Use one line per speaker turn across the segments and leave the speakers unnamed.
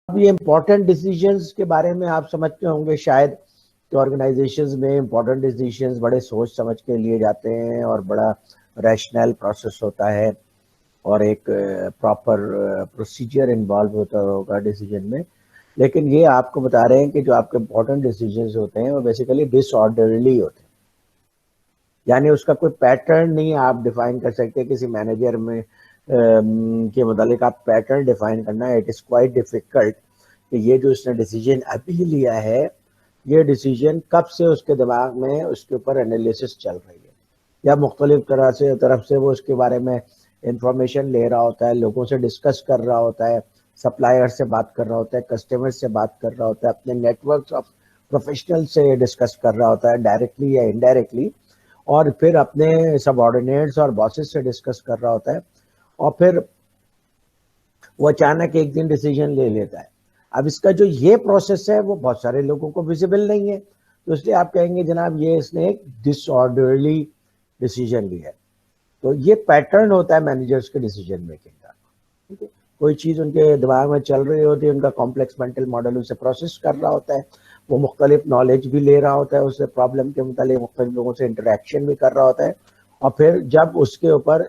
اب یہ important decisions کے بارے میں آپ سمجھتے ہوں گے شاید کہ آرگنائزیشنز میں امپورٹنٹ ڈیسیجنز بڑے سوچ سمجھ کے لیے جاتے ہیں اور بڑا ریشنل پروسیس ہوتا ہے اور ایک پراپر پروسیجر انوالو ہوتا ہوگا ڈیسیجن میں. لیکن یہ آپ کو بتا رہے ہیں کہ جو آپ کے امپورٹنٹ ڈیسیجنز ہوتے ہیں وہ بیسیکلی ڈس آرڈرلی ہوتے ہیں, یعنی اس کا کوئی پیٹرن نہیں آپ ڈیفائن کر سکتے. کسی مینیجر میں کے متعلق آپ پیٹرن ڈیفائن کرنا اٹ از کوائٹ ڈیفیکلٹ کہ یہ جو اس نے ڈیسیجن ابھی لیا ہے یہ ڈیسیجن کب سے اس کے دماغ میں اس کے اوپر انالیسس چل رہی ہے, یا مختلف طرف سے وہ اس کے بارے میں انفارمیشن لے رہا ہوتا ہے, لوگوں سے ڈسکس کر رہا ہوتا ہے, سپلائر سے بات کر رہا ہوتا ہے, کسٹمر سے بات کر رہا ہوتا ہے, اپنے نیٹ ورک آف پروفیشنل سے ڈسکس کر رہا ہوتا ہے ڈائریکٹلی یا انڈائریکٹلی, اور پھر اپنے سب آرڈینیٹس اور باسز سے ڈسکس کر رہا ہوتا ہے, اور پھر وہ اچانک ایک دن ڈیسیجن لے لیتا ہے. اب اس کا جو یہ پروسیس ہے وہ بہت سارے لوگوں کو ویزیبل نہیں ہے, تو اس لیے آپ کہیں گے جناب یہ اس نے ایک ڈس آرڈرلی ڈیسیجن لیا ہے. تو یہ پیٹرن ہوتا ہے مینیجرس کے ڈیسیجن میکنگ کا. ٹھیک ہے, کوئی چیز ان کے دماغ میں چل رہی ہوتی ہے, ان کا کمپلیکس مینٹل ماڈل اسے پروسیس کر رہا ہوتا ہے, وہ مختلف نالج بھی لے رہا ہوتا ہے اس سے پرابلم کے متعلق, مختلف لوگوں سے انٹریکشن بھی کر رہا ہوتا ہے, اور پھر جب اس کے اوپر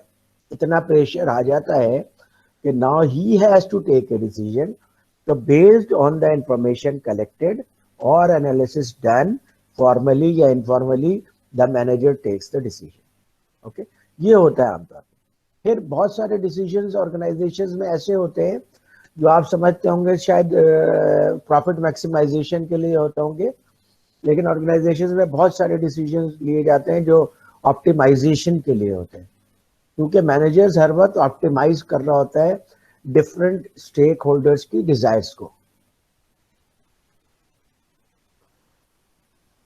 اتنا پریشر آ جاتا ہے کہ now he has to take a decision, so based on the information collected or analysis done formally یا informally the manager takes the decision. Okay, یہ ہوتا ہے عام طور پہ. پھر بہت سارے ڈیسیجنز آرگنائزیشن میں ایسے ہوتے ہیں جو آپ سمجھتے ہوں گے شاید پروفٹ میکسیمائزیشن کے لیے ہوتے ہوں گے, لیکن آرگنائزیشن میں بہت سارے ڈیسیجنز لیے جاتے ہیں جو آپٹیمائزیشن کے لیے ہوتے ہیں, کیونکہ مینیجرز ہر وقت آپٹیمائز کر رہا ہوتا ہے ڈفرنٹ اسٹیک ہولڈرز کی ڈیزائرز کو.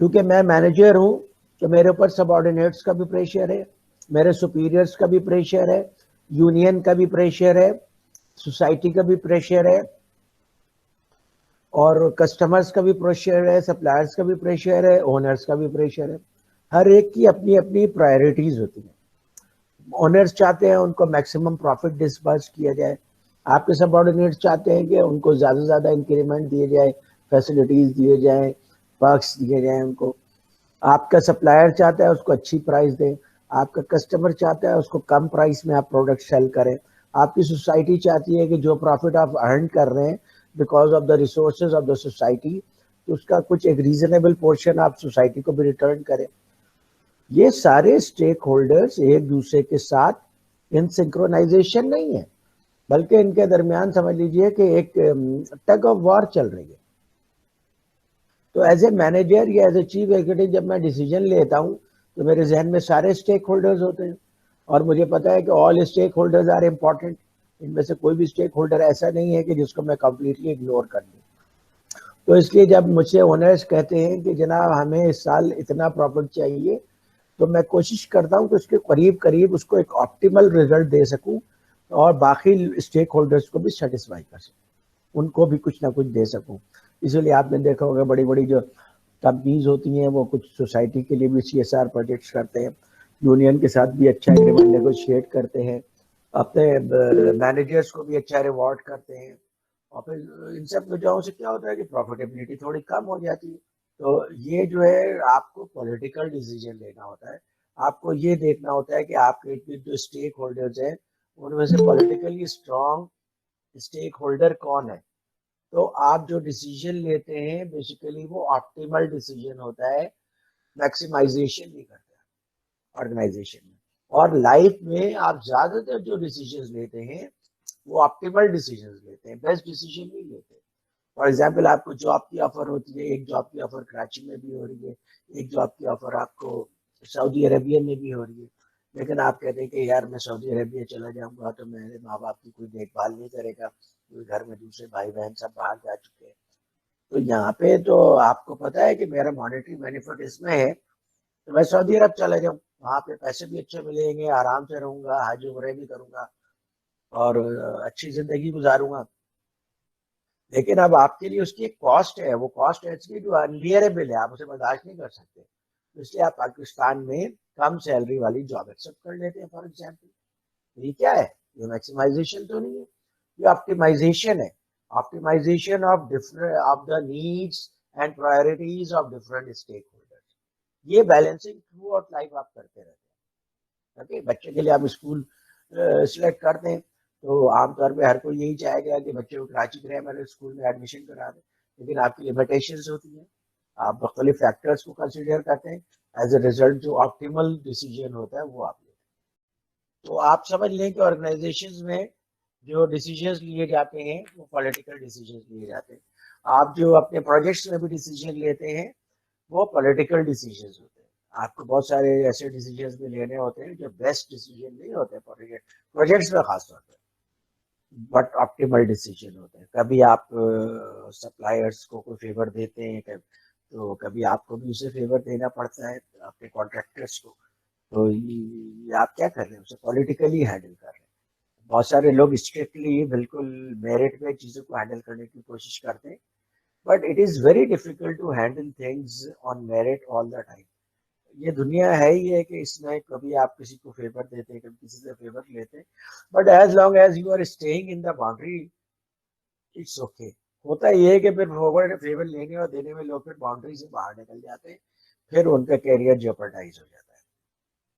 کیونکہ میں مینیجر ہوں تو میرے اوپر سب آرڈینیٹس کا بھی پریشر ہے, میرے سپیریئرس کا بھی پریشر ہے, یونین کا بھی پریشر ہے, سوسائٹی کا بھی پریشر ہے, اور کسٹمرز کا بھی پریشر ہے, سپلائرز کا بھی پریشر ہے, اونرز کا بھی پریشر ہے. ہر ایک کی اپنی اپنی پرائرٹیز ہوتی ہیں. اونرز چاہتے ہیں ان کو میکسیمم پروفٹ ڈسبرس کیا جائے, آپ کے سب آرڈینیٹس چاہتے ہیں کہ ان کو زیادہ سے زیادہ انکریمنٹ دیے جائے, فیسلٹیز دیے جائیں, پرکس دیے جائیں ان کو. آپ کا سپلائر چاہتا ہے اس کو اچھی پرائز دیں, آپ کا کسٹمر چاہتا ہے اس کو کم پرائز میں آپ پروڈکٹ سیل کریں, آپ کی سوسائٹی چاہتی ہے کہ جو پروفٹ آپ ارن کر رہے ہیں because of the resources of the society, تو اس کا کچھ ایک ریزنیبل پورشن آپ سوسائٹی کو بھی ریٹرن کریں. یہ سارے اسٹیک ہولڈرز ایک دوسرے کے ساتھ ان سنکرونائزیشن نہیں ہے, بلکہ ان کے درمیان سمجھ لیجئے کہ ایک ٹگ آف وار چل رہی ہے. تو ایز اے مینیجر یا ایز اے چیف ایگزیکٹو جب میں ڈیسیجن لیتا ہوں تو میرے ذہن میں سارے اسٹیک ہولڈرز ہوتے ہیں, اور مجھے پتا ہے کہ آل اسٹیک ہولڈرز آر امپورٹنٹ. ان میں سے کوئی بھی اسٹیک ہولڈر ایسا نہیں ہے کہ جس کو میں کمپلیٹلی اگنور کر دوں. تو اس لیے جب مجھ سے اونرز کہتے ہیں کہ جناب ہمیں اس سال اتنا پروفٹ چاہیے, تو میں کوشش کرتا ہوں کہ اس کے قریب قریب اس کو ایک آپٹیمل ریزلٹ دے سکوں اور باقی اسٹیک ہولڈرز کو بھی سیٹسفائی کر سکوں, ان کو بھی کچھ نہ کچھ دے سکوں. اسی لیے آپ نے دیکھا ہوگا بڑی بڑی جو کمپنیز ہوتی ہیں وہ کچھ سوسائٹی کے لیے بھی CSR پروجیکٹس کرتے ہیں, یونین کے ساتھ بھی اچھا ایگریمنٹ نیگوشیٹ کرتے ہیں, اپنے مینیجرز کو بھی اچھا ریوارڈ کرتے ہیں, اور پھر ان سب وجہوں سے کیا ہوتا ہے کہ پروفیٹیبلٹی تھوڑی کم ہو جاتی ہے. تو یہ جو ہے آپ کو پولیٹیکل ڈیسیجن لینا ہوتا ہے, آپ کو یہ دیکھنا ہوتا ہے کہ آپ کے جو اسٹیک ہولڈرز ہیں ان میں سے پولیٹیکلی اسٹرانگ اسٹیک ہولڈر کون ہے. تو آپ جو ڈیسیجن لیتے ہیں بیسیکلی وہ آپٹیمل ڈیسیجن ہوتا ہے, میکسیمائزیشن نہیں کرتا آرگنائزیشن میں. اور لائف میں آپ زیادہ تر جو ڈیسیجنز لیتے ہیں وہ آپٹیمل ڈیسیجنز لیتے ہیں, بیسٹ ڈیسیجن نہیں لیتے. فار ایگزامپل آپ کو جاب کی آفر ہوتی ہے, ایک جاب کی آفر کراچی میں بھی ہو رہی ہے, ایک جاب کی آفر آپ کو سعودی عربیہ میں بھی ہو رہی ہے, لیکن آپ کہتے ہیں کہ یار میں سعودی عربیہ چلا جاؤں گا تو میرے ماں باپ کی کوئی دیکھ بھال نہیں کرے گا, گھر میں دوسرے بھائی بہن سب باہر جا چکے ہیں. تو یہاں پہ تو آپ کو پتا ہے کہ میرا مانیٹری بینیفٹ اس میں ہے تو میں سعودی عرب چلا جاؤں, وہاں پہ پیسے بھی اچھے ملیں گے, آرام سے رہوں گا, حج عمرہ بھی کروں گا اور اچھی زندگی گزاروں گا. لیکن اب آپ کے لیے اس کی ایک کاسٹ ہے, وہ کاسٹ ایسی جو انبیئریبل ہے, آپ اسے برداشت نہیں کر سکتے, اس لیے آپ پاکستان میں کم سیلری والی جاب ایکسپٹ کر لیتے ہیں. فار ایگزامپل یہ کیا ہے, یہ میکسیمائزیشن تو نہیں ہے, یہ آپٹیمائزیشن ہے. optimization of different of the needs and priorities of different stakeholders. یہ بیلنسنگ تھرو آؤٹ لائف آپ کرتے رہتے ہیں. اوکے, بچے کے لیے آپ اسکول سلیکٹ کرتے ہیں تو عام طور پہ ہر کوئی یہی چاہے گا کہ بچے کو کراچی گرامر اسکول میں ایڈمیشن کرا دیں, لیکن آپ کی لمیٹیشنز ہوتی ہیں, آپ مختلف فیکٹرز کو کنسیڈر کرتے ہیں, ایز اے ریزلٹ جو آپٹیمل ڈیسیجن ہوتا ہے وہ آپ لیتے ہیں. تو آپ سمجھ لیں کہ آرگنائزیشنز میں جو ڈیسیجنز لیے جاتے ہیں وہ پولیٹیکل ڈیسیجنز لیے جاتے ہیں. آپ جو اپنے پروجیکٹس میں بھی ڈیسیجن لیتے ہیں وہ پولیٹیکل ڈیسیجنز ہوتے ہیں. آپ کو بہت سارے ایسے ڈیسیجنز بھی لینے ہوتے ہیں جو بیسٹ ڈیسیجن نہیں ہوتے پروجیکٹس میں خاص طور پہ, بٹ آپٹیمل ڈیسیجن ہوتے ہیں. کبھی آپ سپلائرس کو کوئی فیور دیتے ہیں تو کبھی آپ کو بھی اسے فیور دینا پڑتا ہے اپنے کانٹریکٹرس کو, تو یہ آپ کیا کر رہے ہیں, اسے پولیٹیکلی ہینڈل کر رہے ہیں. بہت سارے لوگ اسٹرکٹلی بالکل میرٹ میں چیزوں کو ہینڈل کرنے کی کوشش کرتے ہیں, but it is very difficult to handle things on merit all the time. یہ دنیا ہے ہی ہے کہ اس میں کبھی آپ کسی کو فیور دیتے ہیں, کبھی کسی سے فیور لیتے ہیں, but as long as you are staying in the boundary it's okay. ہوتا یہ ہے کہ پھر فیور لینے اور دینے میں لوگ پھر باؤنڈری سے باہر نکل جاتے ہیں, پھر ان کا کیریئر جیپرڈائز ہو جاتا ہے.